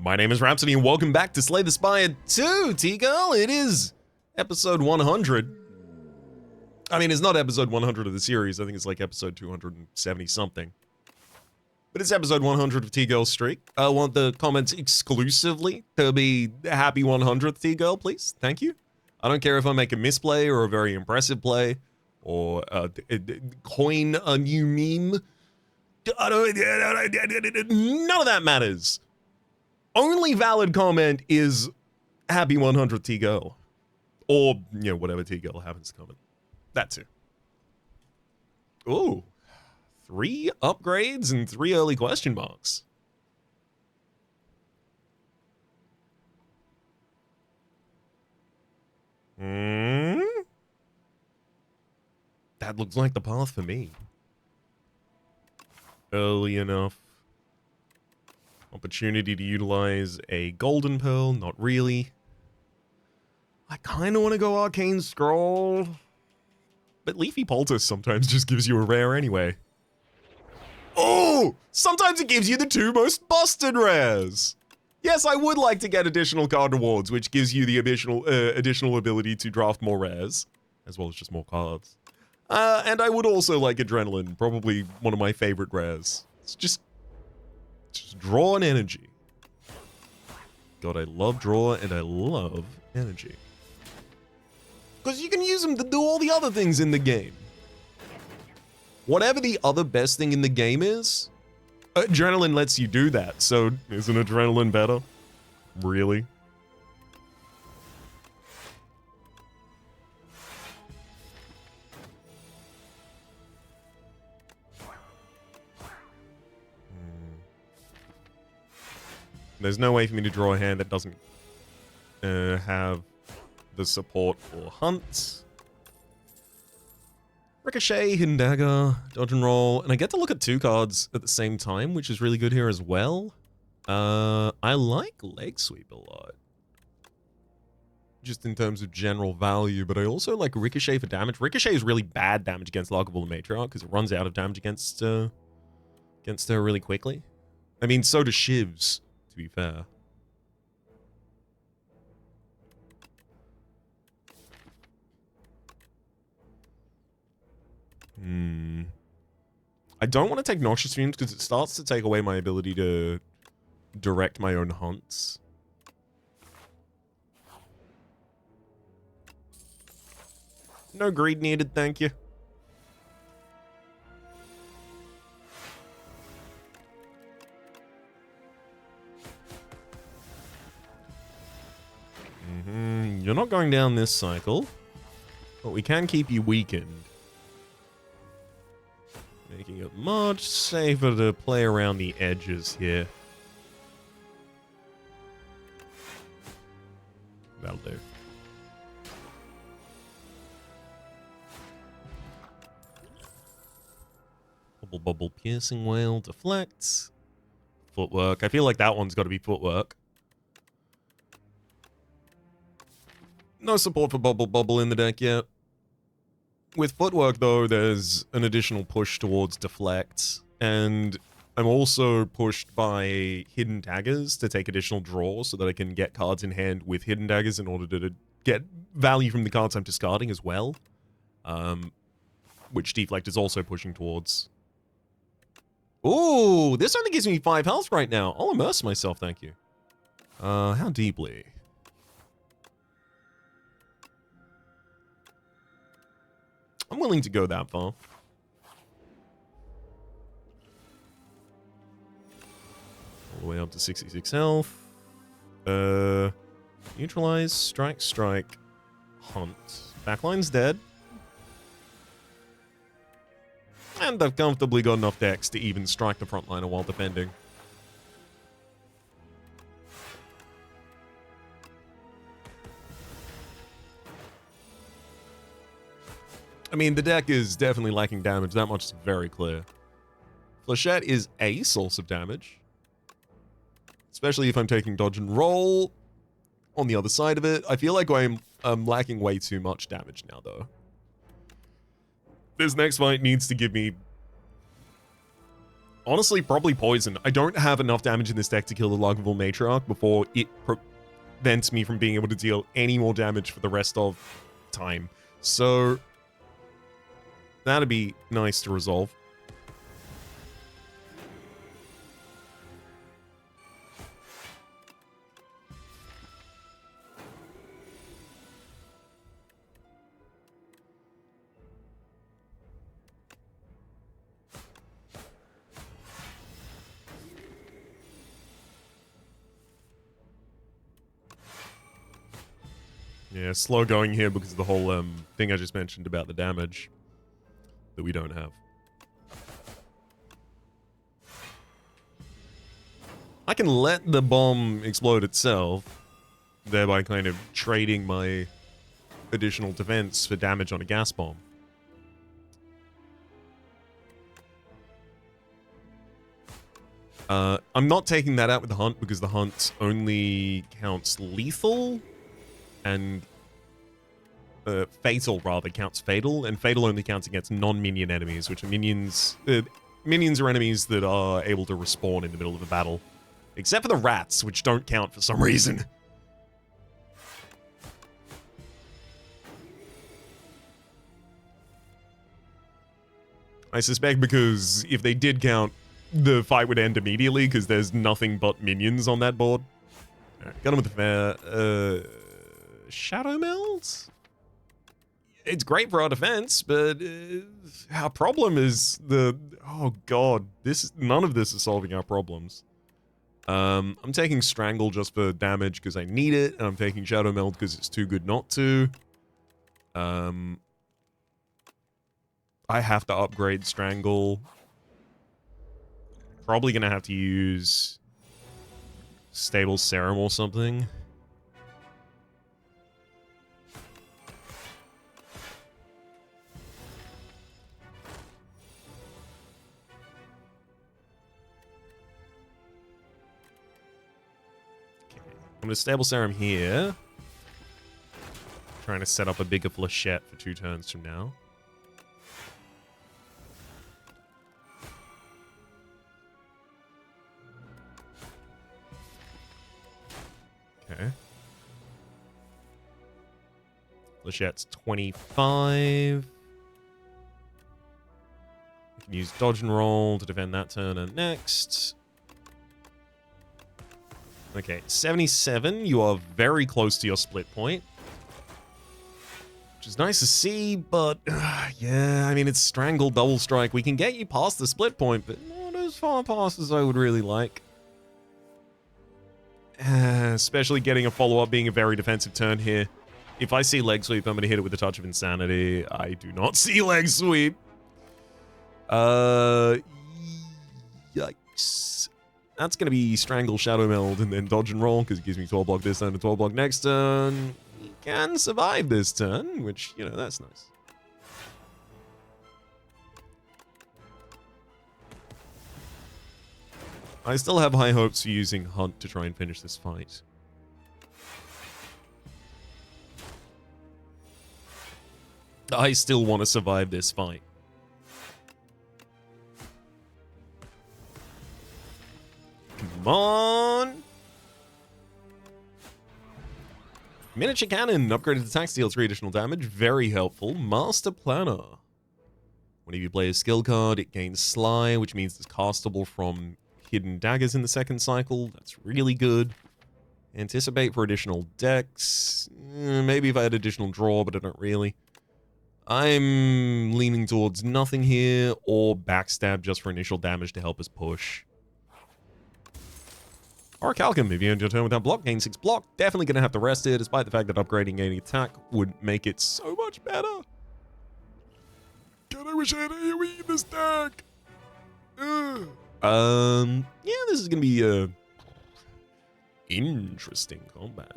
My name is Rhapsody and welcome back to Slay the Spire 2, T-Girl. It is episode 100. I mean, it's not episode 100 of the series. I think it's like episode 270 something. But it's episode 100 of T-Girl's streak. I want the comments exclusively to be happy 100th T-Girl, please. Thank you. I don't care if I make a misplay or a very impressive play or coin a new meme. None of that matters. Only valid comment is happy 100th T-Girl. Or, you know, whatever T-Girl happens to comment. That too. Ooh. 3 upgrades and 3 early question marks. That looks like the path for me. Early enough. Opportunity to utilize a golden pearl, not really. I kind of want to go arcane scroll. But leafy poultice sometimes just gives you a rare anyway. Oh! Sometimes it gives you the 2 most busted rares! Yes, I would like to get additional card rewards, which gives you the additional ability to draft more rares, as well as just more cards. And I would also like adrenaline, probably one of my favorite rares. It's just draw and energy. God, I love draw and I love energy. Because you can use them to do all the other things in the game. Whatever the other best thing in the game is, adrenaline lets you do that. So, isn't adrenaline better? Really? There's no way for me to draw a hand that doesn't have the support for hunts. Ricochet, Hidden Dagger, Dodge and Roll, and I get to look at 2 cards at the same time, which is really good here as well. I like Leg Sweep a lot. Just in terms of general value, but I also like Ricochet for damage. Ricochet is really bad damage against Larkable and Matriarch because it runs out of damage against her really quickly. I mean, so does Shivs, to be fair. I don't want to take Noxious Fumes because it starts to take away my ability to direct my own hunts. No greed needed, thank you. You're not going down this cycle, but we can keep you weakened. Making it much safer to play around the edges here. That'll do. Bubble Bubble Piercing Whale deflects. Footwork. I feel like that one's got to be footwork. No support for Bubble Bubble in the deck yet. With footwork, though, there's an additional push towards deflect, and I'm also pushed by hidden daggers to take additional draws so that I can get cards in hand with hidden daggers in order to get value from the cards I'm discarding as well, which deflect is also pushing towards. Ooh, this only gives me 5 health right now. I'll immerse myself, thank you. How deeply? I'm willing to go that far. All the way up to 66 health. Neutralize, strike, strike, hunt. Backline's dead. And I've comfortably got enough decks to even strike the frontliner while defending. I mean, the deck is definitely lacking damage. That much is very clear. Flechette is a source of damage. Especially if I'm taking dodge and roll. On the other side of it, I feel like I'm lacking way too much damage now, though. This next fight needs to give me Honestly, probably poison. I don't have enough damage in this deck to kill the Largavul Matriarch before it prevents me from being able to deal any more damage for the rest of time. So that'd be nice to resolve. Yeah, slow going here because of the whole thing I just mentioned about the damage that we don't have. I can let the bomb explode itself, thereby kind of trading my additional defense for damage on a gas bomb. I'm not taking that out with the hunt because the hunt only counts lethal and fatal, rather, counts fatal, and fatal only counts against non-minion enemies, which are minions. Minions are enemies that are able to respawn in the middle of a battle, except for the rats, which don't count for some reason. I suspect because if they did count, the fight would end immediately because there's nothing but minions on that board. Right, got him with the fair. Shadow Meld? It's great for our defense, but our problem is the... Oh god, none of this is solving our problems. I'm taking Strangle just for damage because I need it, and I'm taking Shadow Meld because it's too good not to. I have to upgrade Strangle. Probably gonna have to use Stable Serum or something. I'm going to Stable Serum here. Trying to set up a bigger Flechette for 2 turns from now. Okay. Flechette's 25. We can use Dodge and Roll to defend that turn and next. Okay, 77. You are very close to your split point. Which is nice to see, but yeah, I mean, it's Strangle, Double Strike. We can get you past the split point, but not as far past as I would really like. Especially getting a follow-up being a very defensive turn here. If I see Leg Sweep, I'm going to hit it with a Touch of Insanity. I do not see Leg Sweep. Yikes. That's going to be Strangle, Shadow Meld, and then Dodge and Roll, because it gives me 12 block this turn and 12 block next turn. He can survive this turn, which, you know, that's nice. I still have high hopes for using Hunt to try and finish this fight. I still want to survive this fight. Come on! Miniature Cannon, upgraded attack, deals 3 additional damage. Very helpful. Master Planner. Whenever you play a skill card, it gains Sly, which means it's castable from hidden daggers in the second cycle. That's really good. Anticipate for additional decks. Maybe if I had additional draw, but I don't really. I'm leaning towards nothing here, or Backstab just for initial damage to help us push. Orichalcum, if you end your turn without block, gain 6 block. Definitely going to have to rest it, despite the fact that upgrading any attack would make it so much better. God, I wish I had AoE in this deck. Yeah, this is going to be interesting combat.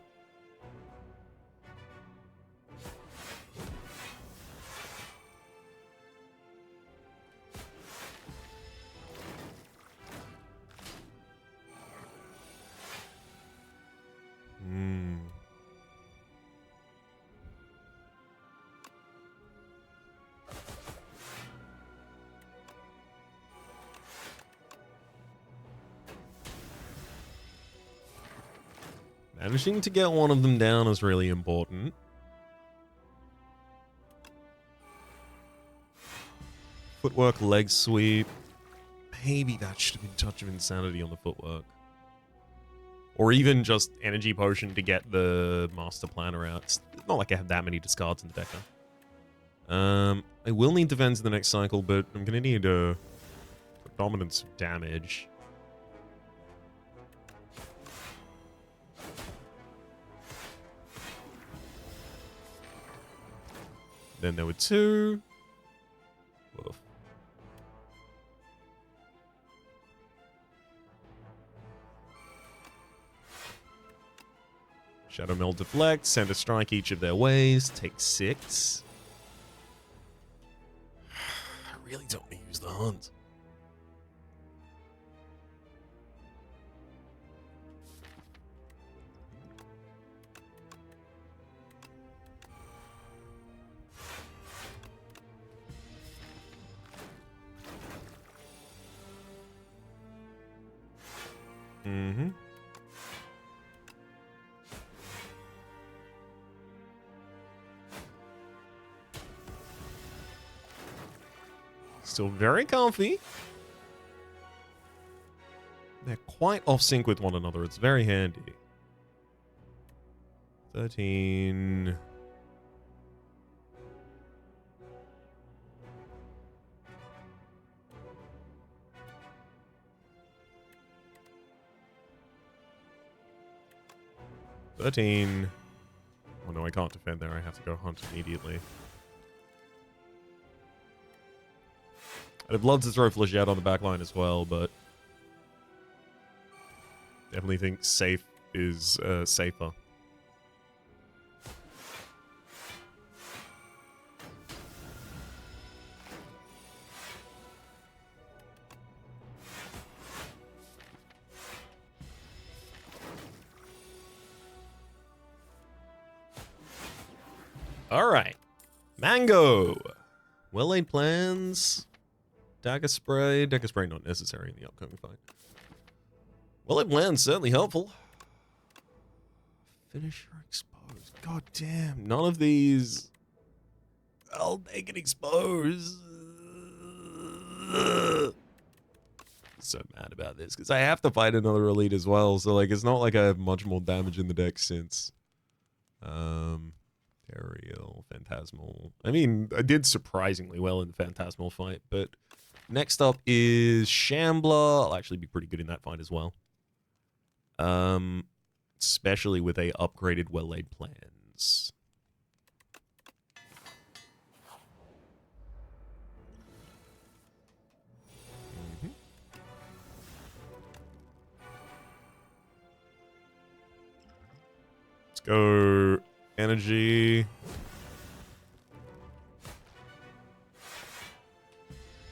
Managing to get one of them down is really important. Footwork, leg sweep. Maybe that should have been Touch of Insanity on the footwork. Or even just Energy Potion to get the Master Planner out. It's not like I have that many discards in the deck now. I will need Defense in the next cycle, but I'm going to need a Dominance of damage. Then there were two. Woof. Shadow Meld deflect, send a strike each of their ways, take 6. I really don't want to use the hunt. Mm-hmm. Still very comfy. They're quite off sync with one another. It's very handy. 13. Oh no, I can't defend there. I have to go hunt immediately. I'd have loved to throw Flechette on the back line as well, but definitely think safe is safer. All right. Mango. Well-laid plans. Dagger spray. Dagger spray not necessary in the upcoming fight. Well-laid plans certainly helpful. Finisher exposed. God damn. None of these. I'll make it exposed. So mad about this because I have to fight another elite as well. So like, it's not like I have much more damage in the deck since. Aerial, Phantasmal. I mean, I did surprisingly well in the Phantasmal fight, but next up is Shambler. I'll actually be pretty good in that fight as well. Especially with a upgraded well-laid plans. Let's go energy.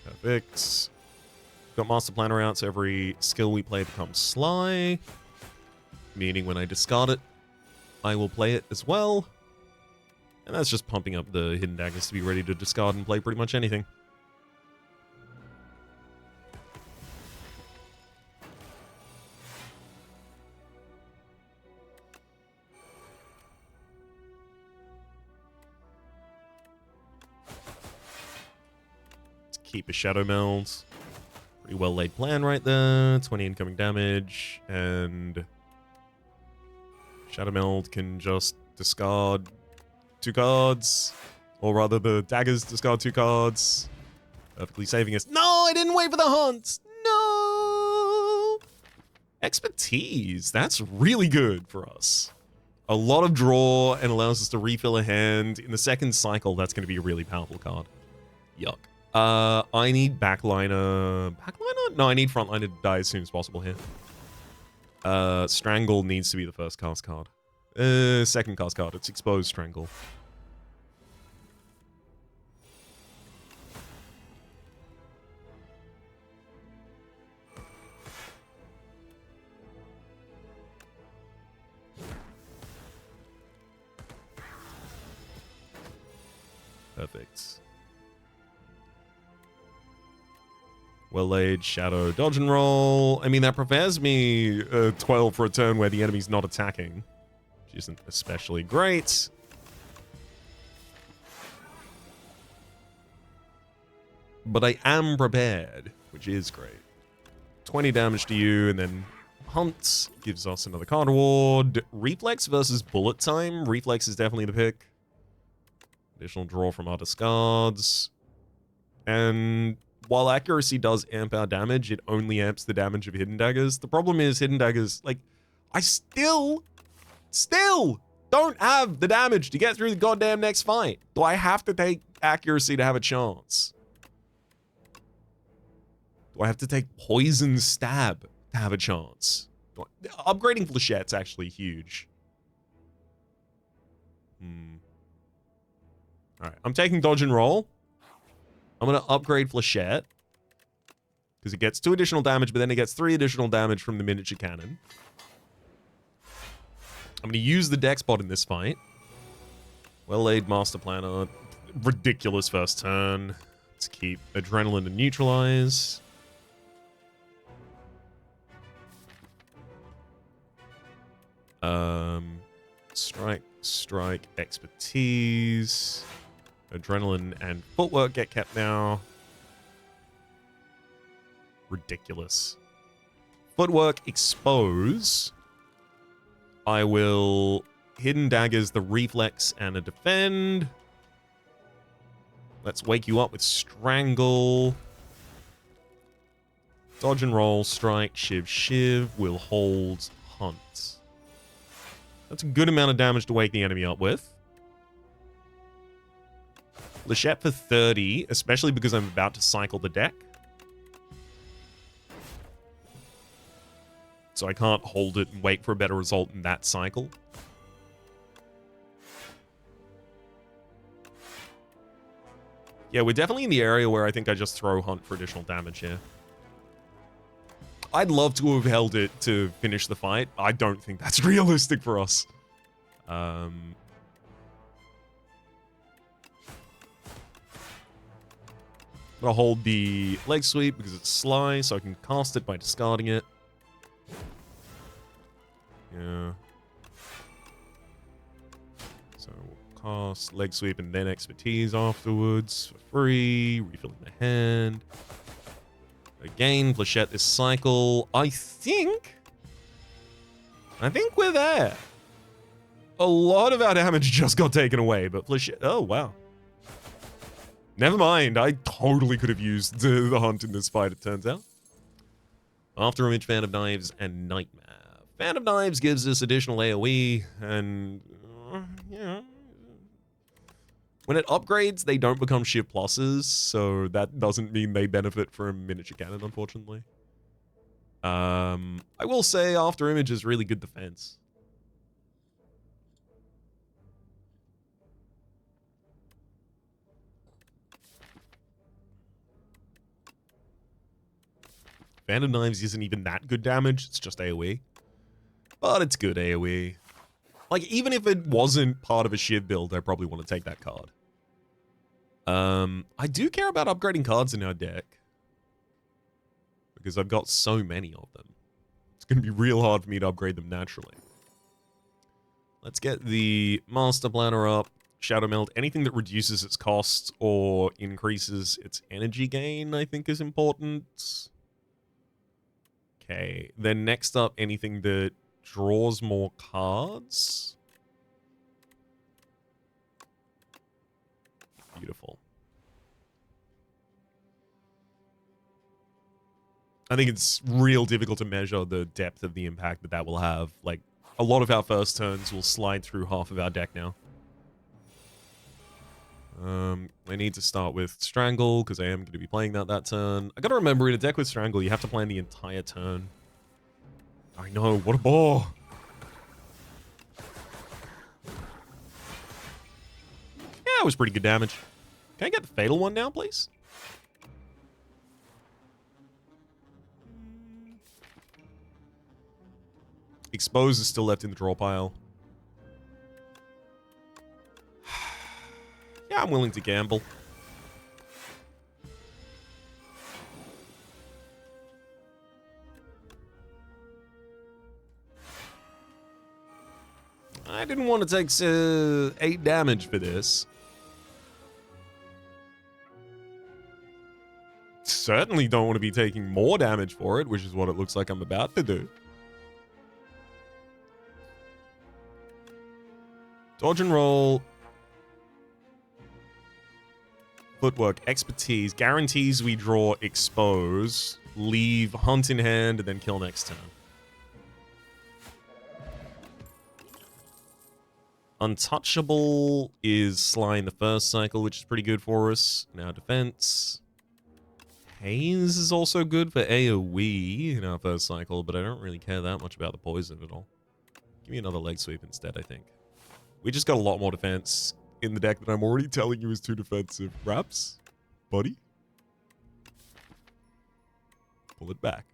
Perfect. Got Master Planner out, so every skill we play becomes Sly. Meaning when I discard it, I will play it as well. And that's just pumping up the Hidden Daggers to be ready to discard and play pretty much anything. Keep a Shadow Meld. Pretty well laid plan right there. 20 incoming damage. And Shadow Meld can just discard 2 cards. Or rather, the daggers discard 2 cards. Perfectly saving us. No, I didn't wait for the hunt. No. Expertise. That's really good for us. A lot of draw and allows us to refill a hand. In the second cycle, that's going to be a really powerful card. Yuck. I need backliner. Backliner? No, I need frontliner to die as soon as possible here. Strangle needs to be the first cast card. Second cast card. It's Exposed Strangle. Perfect. Well-laid Shadow dodge and roll. I mean, that prepares me 12 for a turn where the enemy's not attacking. which isn't especially great. But I am prepared, which is great. 20 damage to you, and then Hunt gives us another card award. Reflex versus Bullet Time. Reflex is definitely the pick. Additional draw from our discards. And while accuracy does amp our damage, it only amps the damage of Hidden Daggers. The problem is Hidden Daggers, like, I still don't have the damage to get through the goddamn next fight. Do I have to take accuracy to have a chance? Do I have to take Poison Stab to have a chance? Upgrading Flechette's actually huge. Alright, I'm taking Dodge and Roll. I'm going to upgrade Flechette. Because it gets 2 additional damage, but then it gets 3 additional damage from the miniature cannon. I'm going to use the deck spot in this fight. Well-laid Master Planner. Ridiculous first turn. Let's keep Adrenaline and Neutralize. Strike, Expertise. Adrenaline and Footwork get kept now. Ridiculous. Footwork, Expose. I will Hidden Daggers, the Reflex, and a Defend. Let's wake you up with Strangle. Dodge and Roll, Strike, Shiv. Will hold Hunt. That's a good amount of damage to wake the enemy up with. Flechette for 30, especially because I'm about to cycle the deck. So I can't hold it and wait for a better result in that cycle. Yeah, we're definitely in the area where I think I just throw Hunt for additional damage here. I'd love to have held it to finish the fight. I don't think that's realistic for us. I'm gonna hold the leg sweep because it's sly, so I can cast it by discarding it. Yeah. So we'll cast leg sweep and then expertise afterwards for free. Refilling the hand. Again, Flechette this cycle. I think we're there. A lot of our damage just got taken away, but Flechette... Oh, wow. Never mind. I totally could have used the Hunt in this fight, it turns out. After Image, Fan of Knives, and Nightmare. Fan of Knives gives us additional AoE, and... yeah. When it upgrades, they don't become Shiv pluses, so that doesn't mean they benefit from Miniature Cannon, unfortunately. I will say After Image is really good defense. Fan of Knives isn't even that good damage, it's just AoE. But it's good AoE. Like, even if it wasn't part of a Shiv build, I probably want to take that card. I do care about upgrading cards in our deck. Because I've got so many of them. It's going to be real hard for me to upgrade them naturally. Let's get the Master Planner up. Shadow Meld. Anything that reduces its cost or increases its energy gain, I think is important. Okay. Then next up, anything that draws more cards. Beautiful. I think it's real difficult to measure the depth of the impact that will have. Like, a lot of our first turns will slide through half of our deck now. I need to start with Strangle, because I am going to be playing that turn. I gotta remember, in a deck with Strangle, you have to plan the entire turn. I know, what a bore! Yeah, it was pretty good damage. Can I get the Fatal one now, please? Expose is still left in the draw pile. Yeah, I'm willing to gamble. I didn't want to take 8 damage for this. Certainly don't want to be taking more damage for it, which is what it looks like I'm about to do. Dodge and roll. Footwork, expertise, guarantees we draw expose, leave hunt in hand, and then kill next turn. Untouchable is Sly in the first cycle, which is pretty good for us. Now defense. Haze is also good for AoE in our first cycle, but I don't really care that much about the poison at all. Give me another leg sweep instead, I think. We just got a lot more defense in the deck that I'm already telling you is too defensive. Raps, buddy. Pull it back.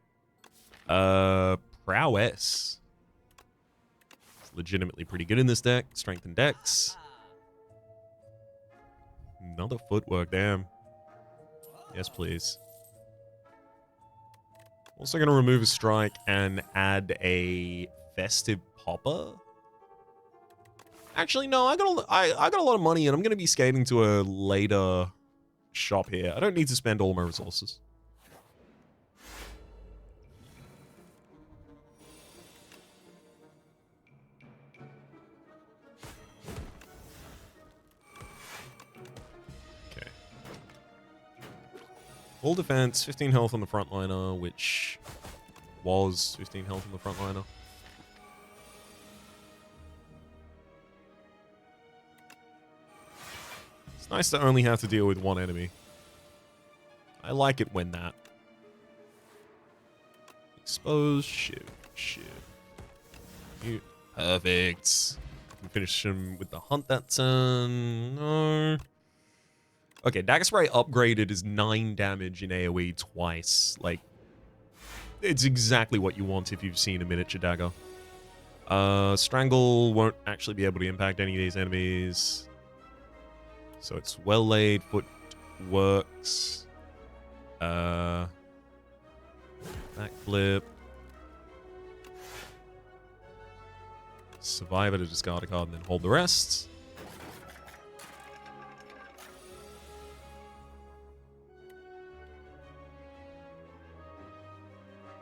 Prowess. It's legitimately pretty good in this deck. Strength and Dex. Another footwork, damn. Yes, please. Also going to remove a strike and add a festive popper. Actually, no, I got a lot of money and I'm going to be skating to a later shop here. I don't need to spend all my resources. Okay. Full defense, 15 health on the frontliner, which was 15 health on the frontliner. It's nice to only have to deal with one enemy. I like it when that. Expose, shoot. Mute. Perfect. Can finish him with the hunt that turn. No. Okay, Dagger Spray upgraded is 9 damage in AoE twice. Like, it's exactly what you want if you've seen a miniature dagger. Strangle won't actually be able to impact any of these enemies. So it's well laid, foot works. Backflip. Survivor to discard a card and then hold the rest.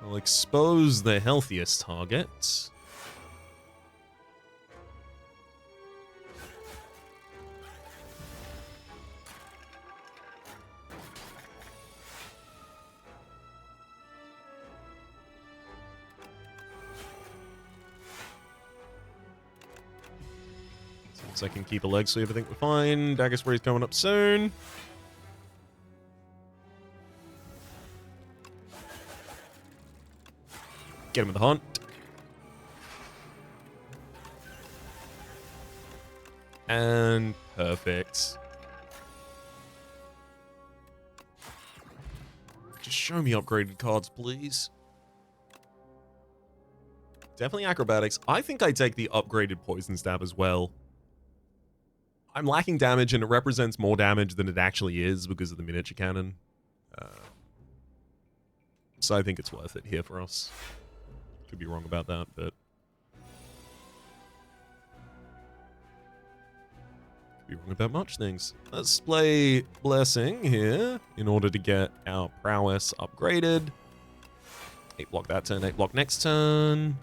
I'll expose the healthiest target. Since I can keep a leg sweep, I think we're fine. Dagger Spray's coming up soon. Get him with the hunt. And perfect. Just show me upgraded cards, please. Definitely acrobatics. I think I take the upgraded poison stab as well. I'm lacking damage and it represents more damage than it actually is because of the miniature cannon. So I think it's worth it here for us. Could be wrong about that, but... could be wrong about much things. Let's play Blessing here in order to get our prowess upgraded. 8 block that turn, 8 block next turn.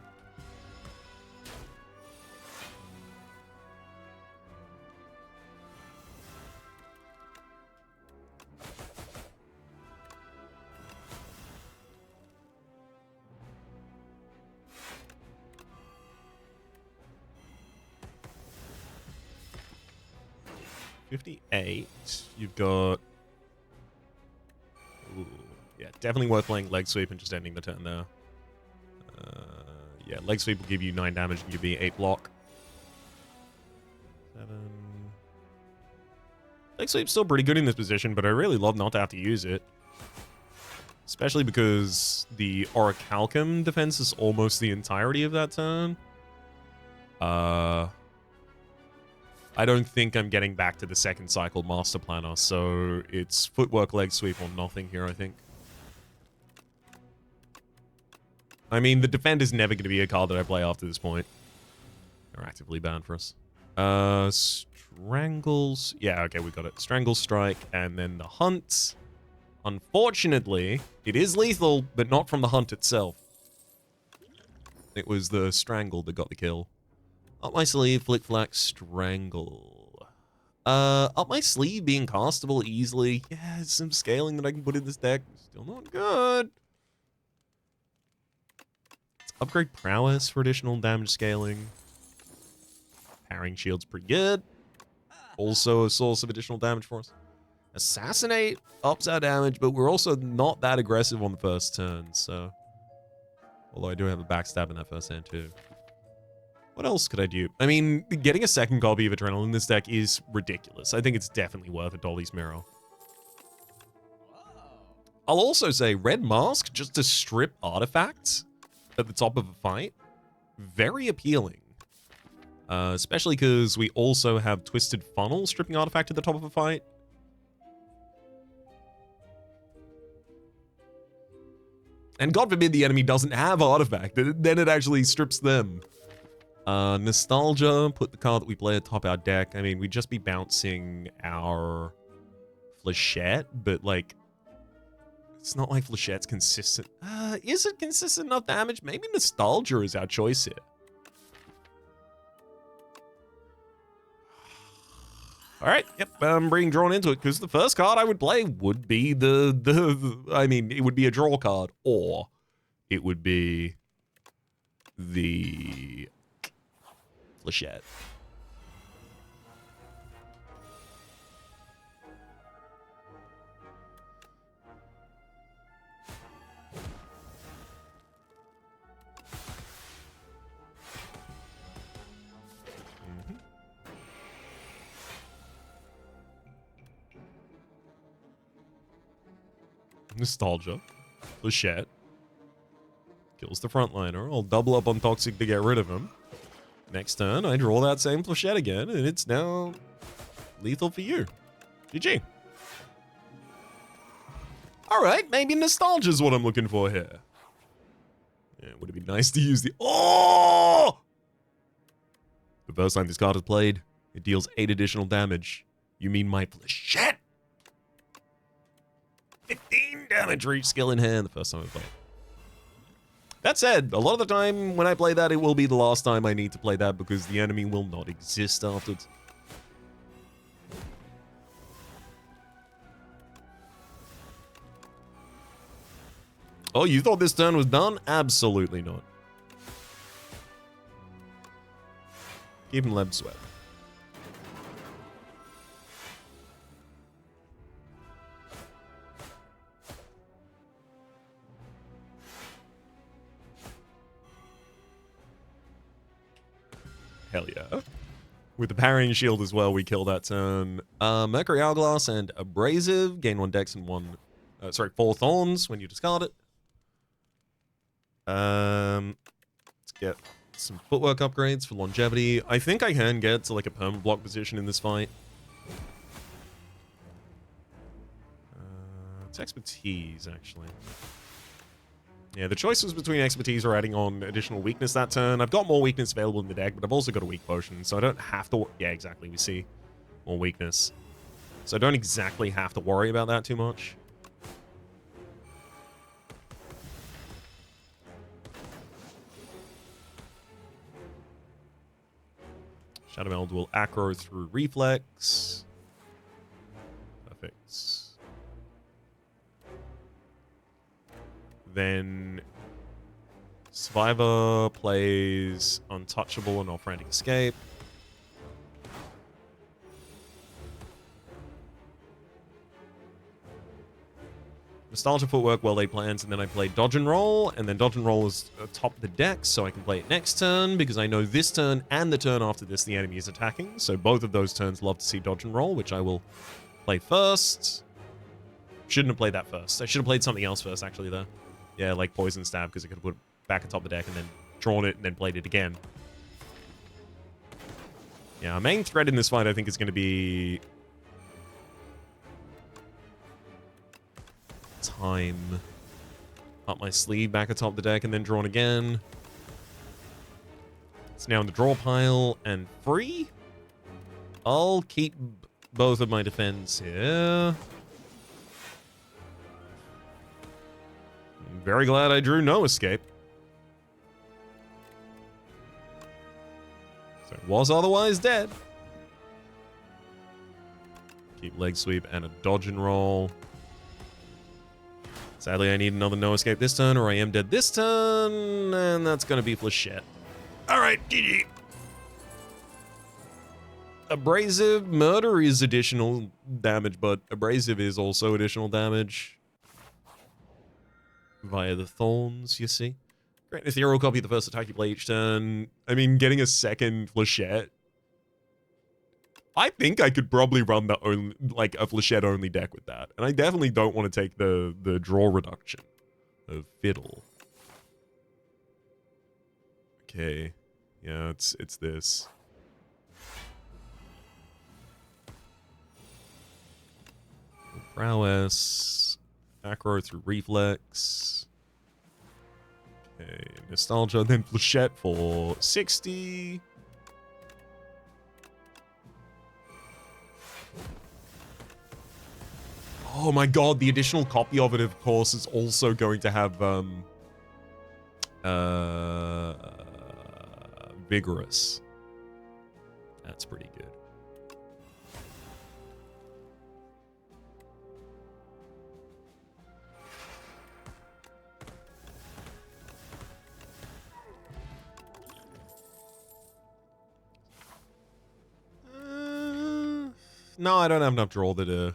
$58. You've got... ooh, yeah, definitely worth playing leg sweep and just ending the turn there. Yeah, leg sweep will give you 9 damage and give me 8 block. 7. Leg sweep's still pretty good in this position, but I really love not to have to use it. Especially because the Orichalcum defense is almost the entirety of that turn. I don't think I'm getting back to the second cycle Master Planner, so it's footwork, leg sweep, or nothing here, I think. I mean, the defend is never going to be a card that I play after this point. They're actively banned for us. Strangles. Yeah, okay, we got it. Strangle Strike, and then the Hunt. Unfortunately, it is lethal, but not from the Hunt itself. It was the Strangle that got the kill. Up my sleeve, Flick Flack, Strangle. Up my sleeve being castable easily. Yeah, some scaling that I can put in this deck. Still not good. Let's upgrade Prowess for additional damage scaling. Parrying Shield's pretty good. Also a source of additional damage for us. Assassinate ups our damage, but we're also not that aggressive on the first turn, so... Although I do have a backstab in that first hand, too. What else could I do? I mean, getting a second copy of Adrenaline in this deck is ridiculous. I think it's definitely worth a Dolly's Mirror. I'll also say Red Mask, just to strip artifacts at the top of a fight, very appealing. Especially because we also have Twisted Funnel stripping artifact at the top of a fight. And God forbid the enemy doesn't have artifact, then it actually strips them. Nostalgia, put the card that we play atop our deck. I mean, we'd just be bouncing our Flechette, but like, it's not like Flechette's consistent. Is it consistent enough damage? Maybe Nostalgia is our choice here. All right, yep, I'm being drawn into it because the first card I would play would be I mean, it would be a draw card, or it would be the Flechette. Nostalgia. Flechette. Kills the frontliner. I'll double up on Toxic to get rid of him. Next turn, I draw that same Flechette again, and it's now lethal for you. GG. Alright, maybe Nostalgia is what I'm looking for here. Yeah, would it be nice to use the... Oh! The first time this card is played, it deals 8 additional damage. You mean my Flechette? 15 damage for each skill in hand the first time I play. That said, a lot of the time when I play that, it will be the last time I need to play that because the enemy will not exist afterwards. Oh, you thought this turn was done? Absolutely not. Give him Leb Sweat. Hell yeah. With the parrying shield as well, we kill that turn. Mercury Hourglass and Abrasive. Gain 1 dex and 4 thorns when you discard it. Let's get some footwork upgrades for longevity. I think I can get to like a perma block position in this fight. It's expertise, actually. Yeah, the choice was between expertise or adding on additional weakness that turn. I've got more weakness available in the deck, but I've also got a weak potion, so I don't have to... Yeah, exactly. We see more weakness. So I don't exactly have to worry about that too much. Shadow Meld will aggro through Reflex. Perfect. Then Survivor plays Untouchable and Frantic Escape. Nostalgia Footwork, well laid plans, and then I play Dodge and Roll, and then Dodge and Roll is atop the deck, so I can play it next turn, because I know this turn and the turn after this the enemy is attacking, so both of those turns love to see Dodge and Roll, which I will play first. Shouldn't have played that first. I should have played something else first, actually, though. Yeah, like Poison Stab, because I could have put it back atop the deck and then drawn it and then played it again. Yeah, our main threat in this fight, I think, is going to be... time. Up my sleeve, back atop the deck, and then drawn again. It's now in the draw pile and free. I'll keep both of my defense here. I'm very glad I drew no escape. So it was otherwise dead. Keep leg sweep and a dodge and roll. Sadly, I need another no escape this turn, or I am dead this turn, and that's gonna be Flechette. Alright, GG. Abrasive Murder is additional damage, but Abrasive is also additional damage. Via the Thorns, you see. Great Ethereal copy of the first attack you play each turn. I mean, getting a second Flechette. I think I could probably run the only, like a Flechette only deck with that. And I definitely don't want to take the draw reduction of Fiddle. Okay. Yeah, it's this. Prowess. Acro through Reflex. Okay, Nostalgia, then Flechette for 60. Oh my god, the additional copy of it, of course, is also going to have, Vigorous. That's pretty good. No, I don't have enough draw that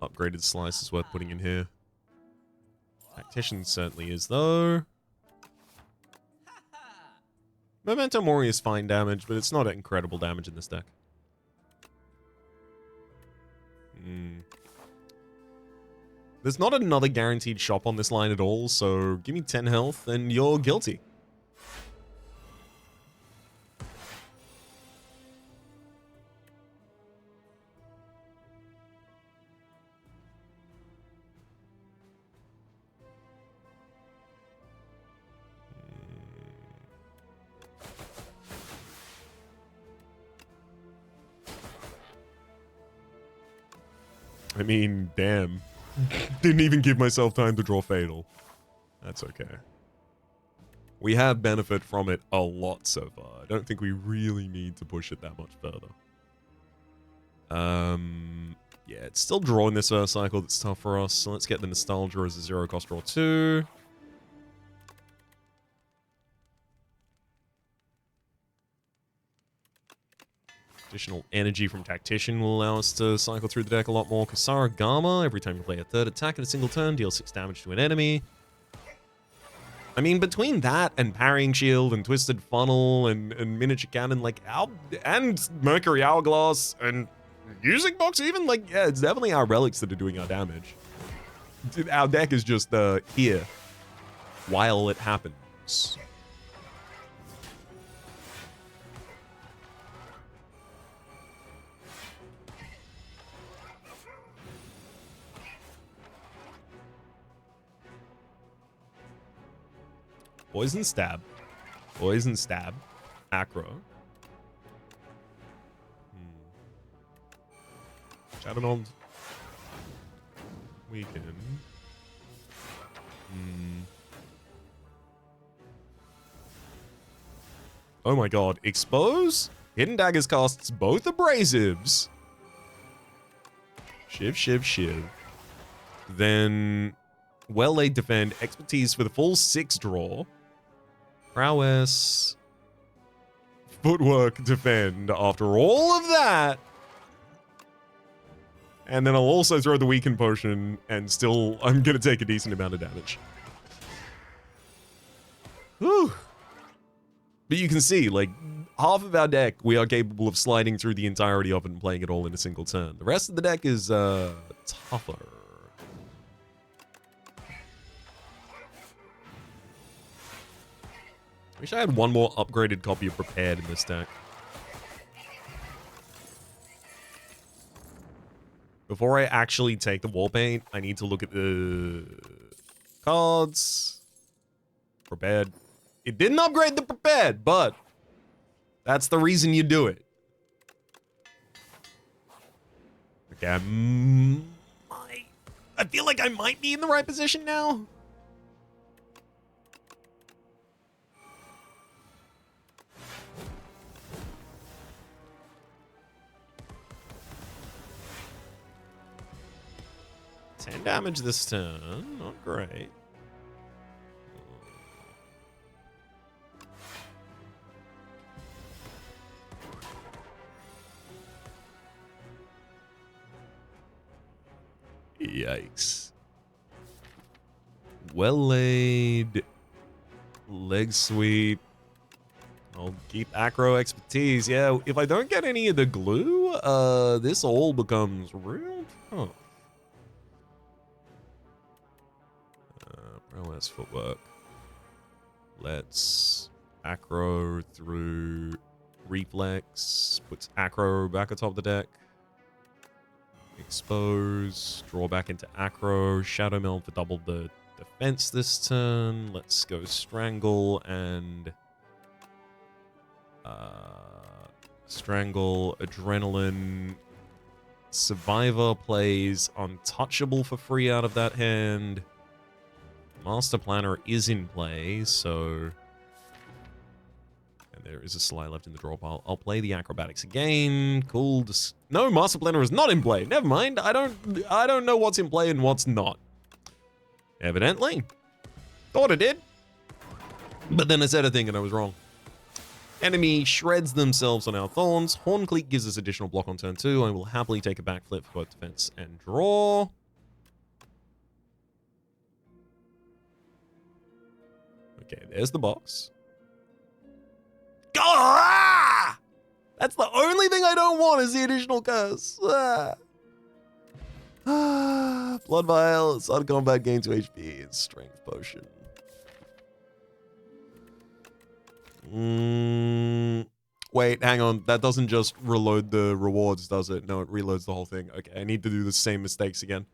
upgraded slice is worth putting in here. Tactician certainly is, though. Memento Mori is fine damage, but it's not incredible damage in this deck. There's not another guaranteed shop on this line at all, so give me 10 health and you're guilty. I mean, damn. Didn't even give myself time to draw Fatal. That's okay. We have benefit from it a lot so far. I don't think we really need to push it that much further. Yeah, it's still drawing this first cycle that's tough for us. So let's get the Nostalgia as a 0-cost draw 2. Additional energy from Tactician will allow us to cycle through the deck a lot more. Kasara Gama, every time you play a third attack in a single turn, deal 6 damage to an enemy. I mean, between that and Parrying Shield and Twisted Funnel and Miniature Cannon, like, and Mercury Hourglass and Using Box even, like, yeah, it's definitely our relics that are doing our damage. Our deck is just here while it happens. Poison Stab. Poison Stab. Acro. Shadowmeld. Weaken. Oh my god. Expose? Hidden Daggers casts both Abrasives. Shiv, shiv, shiv. Then Well-Laid Defend. Expertise for the full 6 draw. Prowess. Footwork Defend after all of that. And then I'll also throw the Weaken Potion, and still, I'm going to take a decent amount of damage. Whew. But you can see, like, half of our deck, we are capable of sliding through the entirety of it and playing it all in a single turn. The rest of the deck is, tougher. Wish I had one more upgraded copy of Prepared in this deck. Before I actually take the War Paint, I need to look at the cards. Prepared. It didn't upgrade the Prepared, but That's the reason you do it. Okay, I feel like I might be in the right position now. Ten damage this turn, not great. Yikes. Well laid. Leg sweep. I'll keep acro expertise. Yeah, if I don't get any of the glue, this all becomes real tough. Prowess footwork. Let's acro through reflex. Puts acro back atop the deck. Expose. Draw back into acro. Shadow meld for double the defense this turn. Let's go strangle and strangle, adrenaline. Survivor plays untouchable for free out of that hand. Master Planner is in play, so... And there is a Sly left in the draw pile. I'll play the acrobatics again. Cool. No, Master Planner is not in play. Never mind. I don't know what's in play and what's not. Evidently. Thought it did. But then I said a thing and I was wrong. Enemy shreds themselves on our thorns. Horncleat gives us additional block on turn 2. I will happily take a backflip for both defense and draw. Okay, there's the box. Ah! That's the only thing I don't want is the additional curse. Blood Vial, it's on combat, gain 2 HP, it's Strength Potion. Wait, hang on. That doesn't just reload the rewards, does it? No, it reloads the whole thing. Okay, I need to do the same mistakes again.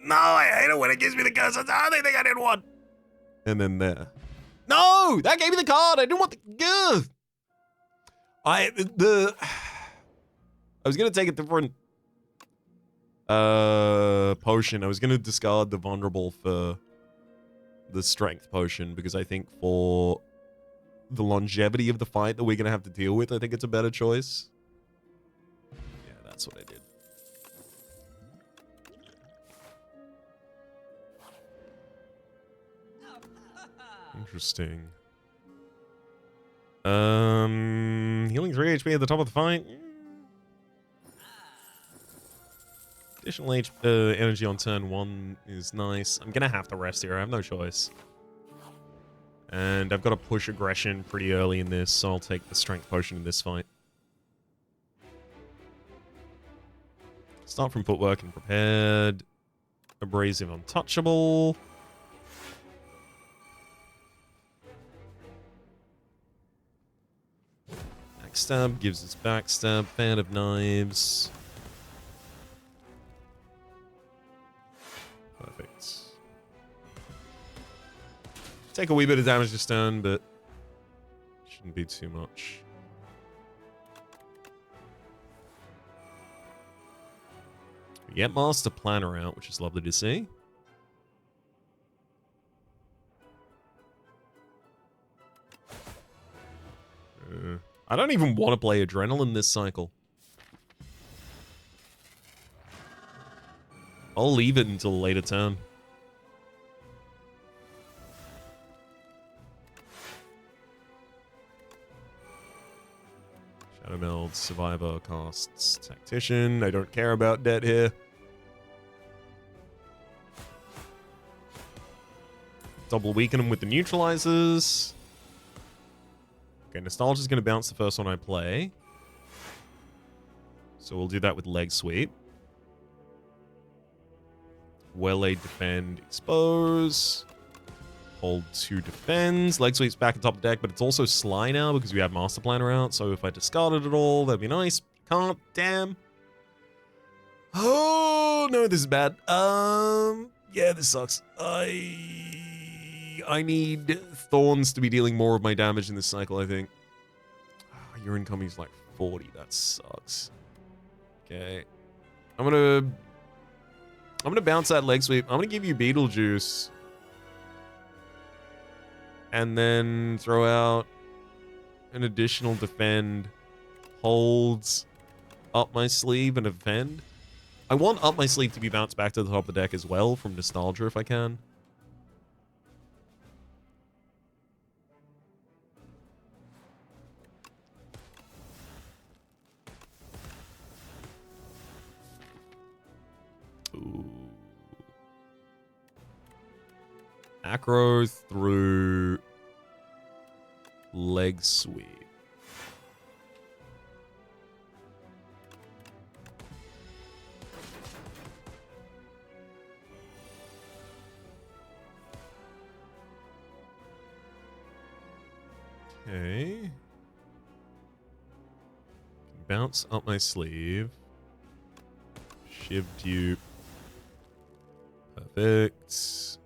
No, I hate it when it gives me the curse. That's the only thing I didn't want. And then there. No! That gave me the card! I didn't want the... Ugh! I was gonna take a different... potion. I was gonna discard the vulnerable for the strength potion, because I think for the longevity of the fight that we're gonna have to deal with, I think it's a better choice. Yeah, that's what I did. Interesting. Healing 3 HP at the top of the fight. Additional energy on turn 1 is nice. I'm gonna have to rest here. I have no choice. And I've got to push aggression pretty early in this, so I'll take the strength potion in this fight. Start from footwork and prepared. Abrasive untouchable. Backstab gives us backstab. Fan of knives. Perfect. Take a wee bit of damage this turn, but shouldn't be too much. We get Master Planner out, which is lovely to see. I don't even want to play Adrenaline this cycle. I'll leave it until a later turn. Shadow Meld, Survivor casts Tactician. I don't care about debt here. Double weaken him with the neutralizers. Okay, Nostalgia's going to bounce the first one I play. So we'll do that with Leg Sweep. Well-laid defend, expose. Hold 2 defends. Leg Sweep's back on top of the deck, but it's also Sly now because we have Master Planner out. So if I discarded it all, that'd be nice. Can't, damn. Oh, no, this is bad. Yeah, this sucks. I I need Thorns to be dealing more of my damage in this cycle, I think. Oh, your incoming's like 40. That sucks. Okay. I'm gonna bounce that leg sweep. I'm gonna give you Beetlejuice. And then throw out an additional defend. Holds up my sleeve and defend. I want up my sleeve to be bounced back to the top of the deck as well from nostalgia if I can. Ooh. Acro through leg sweep. Okay. Bounce up my sleeve. Shiv dupe. Perfect.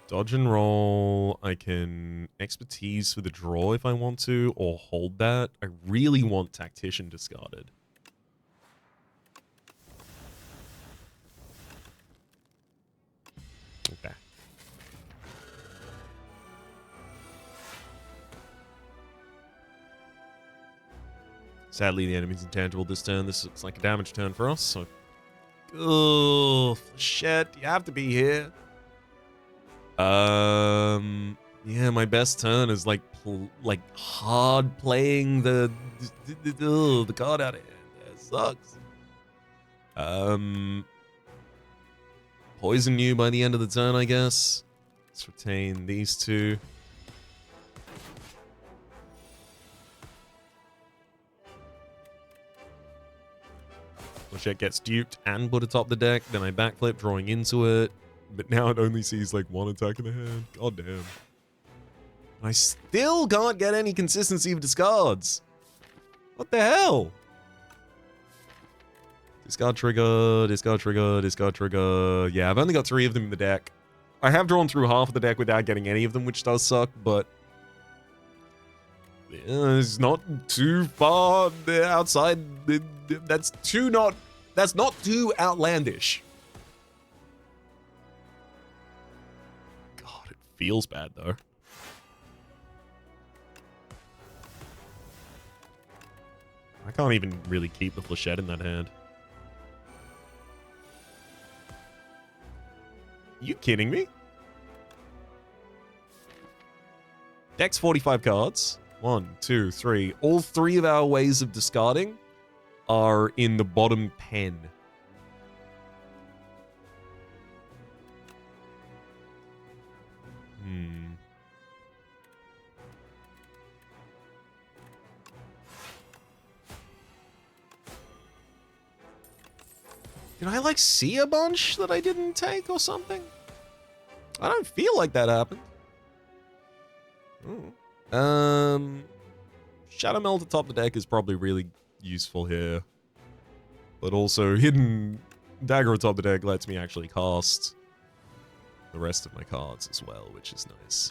Dodge and roll. I can expertise for the draw if I want to, or hold that. I really want tactician discarded. Okay. Sadly, the enemy's intangible this turn. This looks like a damage turn for us, so... Oh, shit. You have to be here. Yeah, my best turn is like hard playing the card out of hand. That sucks. Poison you by the end of the turn, I guess. Let's retain these two. Flechette gets duped and put atop the deck. Then I backflip, drawing into it. But now it only sees like one attack in the hand. God damn. I still can't get any consistency of discards. What the hell? Discard trigger, discard trigger, discard trigger. Yeah, I've only got 3 of them in the deck. I have drawn through half of the deck without getting any of them, which does suck, but... yeah, it's not too far outside. That's not too outlandish. God, it feels bad, though. I can't even really keep the Flechette in that hand. You kidding me? Deck's 45 cards. 1, 2, 3. All 3 of our ways of discarding are in the bottom pen. Did I, like, see a bunch that I didn't take or something? I don't feel like that happened. Shadow Meld atop the deck is probably really useful here. But also, Hidden Dagger atop the deck lets me actually cast the rest of my cards as well, which is nice.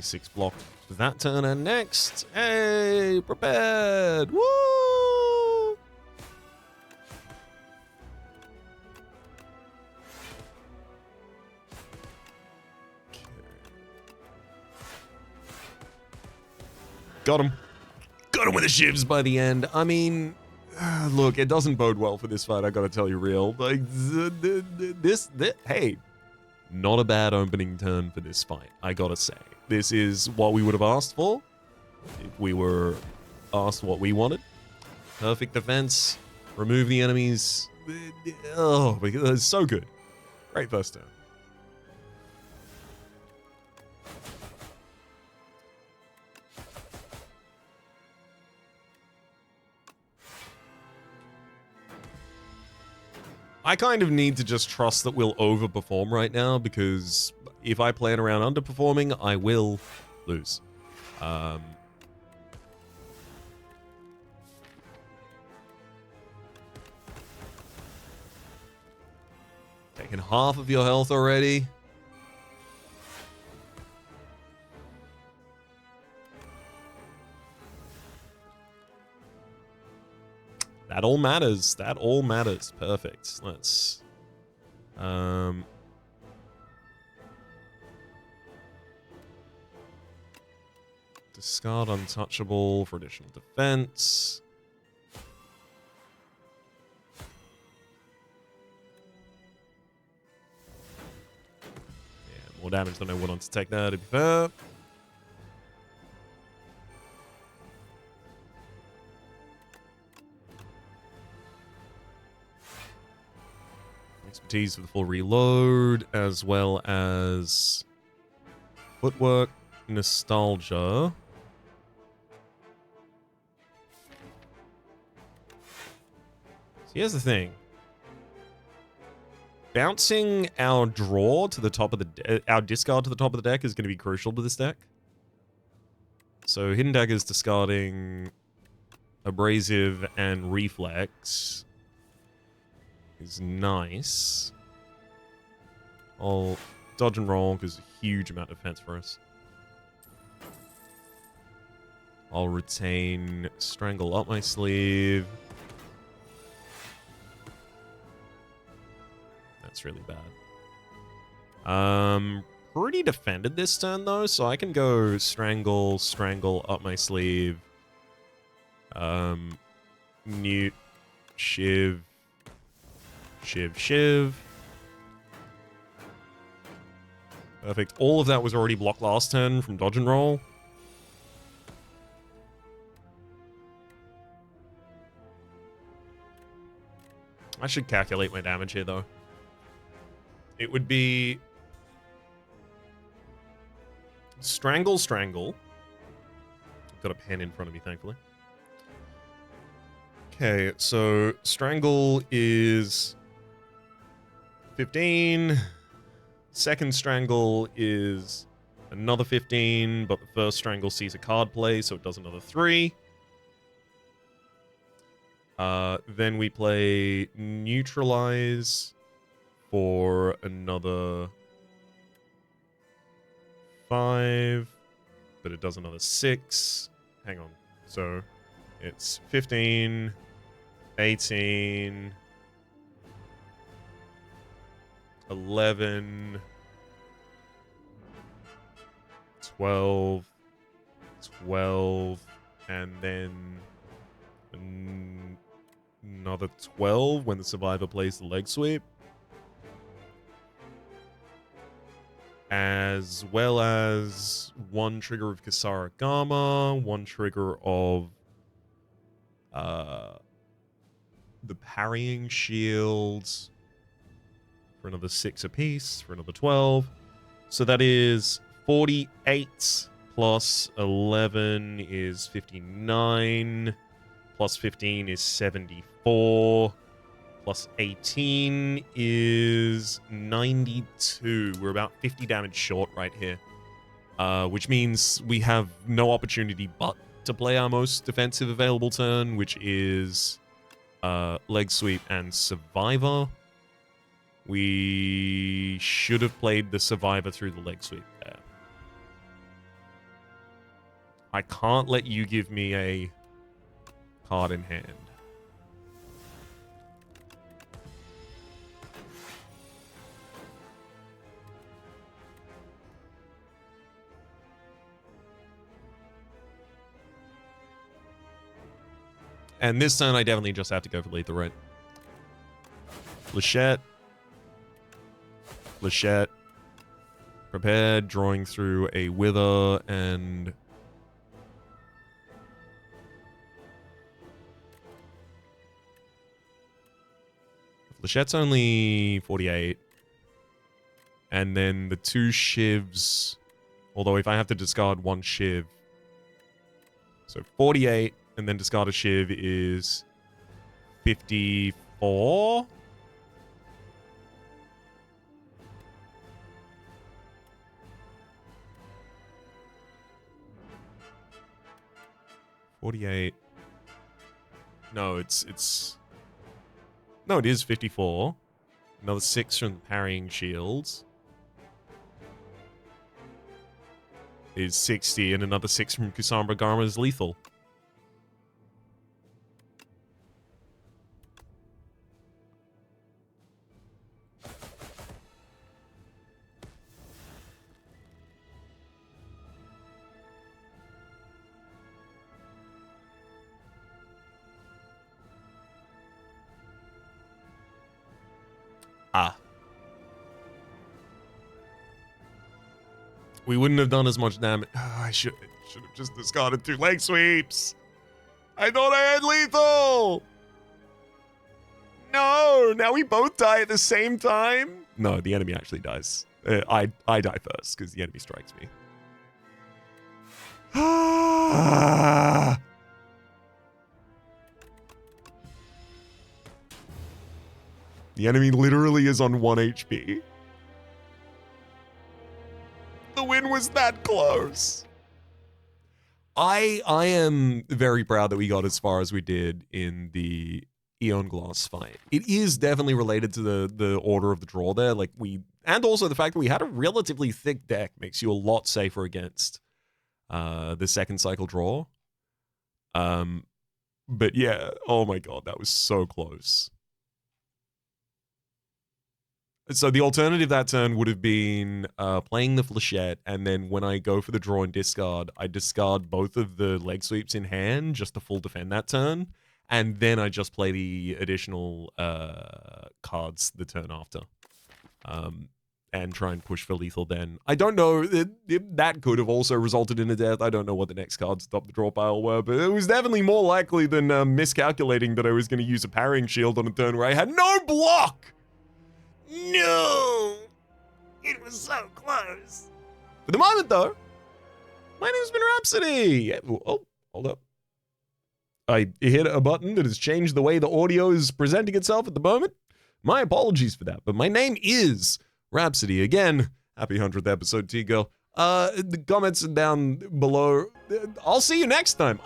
Six blocked for that turn, and next, hey, prepared, woo! Okay. Got him with the shivs by the end. I mean, look, it doesn't bode well for this fight, I gotta tell you real. Like, hey, not a bad opening turn for this fight, I gotta say. This is what we would have asked for if we were asked what we wanted. Perfect defense. Remove the enemies. Oh, it's so good. Great first turn. I kind of need to just trust that we'll overperform right now, because if I plan around underperforming, I will lose. Taking half of your health already. That all matters. That all matters. Perfect. Let's... discard untouchable for additional defense. Yeah, more damage than I would on to take that, to be fair. Expertise for the full reload, as well as footwork, nostalgia. So here's the thing. Bouncing our draw to the top of the our discard to the top of the deck is going to be crucial to this deck. So Hidden Dagger's discarding Abrasive and Reflex is nice. I'll dodge and roll because a huge amount of defense for us. I'll retain Strangle up my sleeve. That's really bad. Pretty defended this turn though, so I can go Strangle, Strangle up my sleeve. Newt, Shiv, Shiv, Shiv. Perfect. All of that was already blocked last turn from dodge and roll. I should calculate my damage here, though. It would be... Strangle, Strangle. I've got a pen in front of me, thankfully. Okay, so Strangle is 15. Second Strangle is another 15, but the first Strangle sees a card play, so it does another 3. Then we play Neutralize for another 5, but it does another 6. Hang on. So it's 15, 18, 11, 12, 12, and then another 12 when the survivor plays the leg sweep. As well as one trigger of Kasara Gama, one trigger of the parrying shields for another 6 apiece, for another 12. So that is 48 plus 11 is 59, plus 15 is 74, plus 18 is 92. We're about 50 damage short right here, which means we have no opportunity but to play our most defensive available turn, which is leg sweep and survivor. We should have played the survivor through the leg sweep there. I can't let you give me a card in hand. And this turn, I definitely just have to go for Lethal Red. Flechette. Flechette. Prepared, drawing through a Wither, and... Flechette's only 48. And then the 2 Shivs... Although if I have to discard 1 Shiv... So 48... And then discard a Shiv is 54. 48. No, it's... No, it is 54. Another 6 from the parrying shields. Is 60, and another 6 from Kusamba Garma's lethal. Ah. We wouldn't have done as much damage. Oh, I should have just discarded 2 leg sweeps. I thought I had lethal. No, now we both die at the same time. No, the enemy actually dies. I die first because the enemy strikes me. The enemy literally is on 1 HP. The win was that close. I am very proud that we got as far as we did in the Eon Glass fight. It is definitely related to the order of the draw there. And also the fact that we had a relatively thick deck makes you a lot safer against the second cycle draw. But yeah, oh my god, that was so close. So the alternative that turn would have been playing the Flechette, and then when I go for the draw and discard, I discard both of the leg sweeps in hand just to full defend that turn, and then I just play the additional cards the turn after, and try and push for lethal then. I don't know, that could have also resulted in a death. I don't know what the next cards top the draw pile were, but it was definitely more likely than miscalculating that I was going to use a parrying shield on a turn where I had no block! No! It was so close. For the moment, though, my name's been Rhapsody. Oh, hold up. I hit a button that has changed the way the audio is presenting itself at the moment. My apologies for that, but my name is Rhapsody. Again, happy 100th episode to you, girl. The comments are down below. I'll see you next time.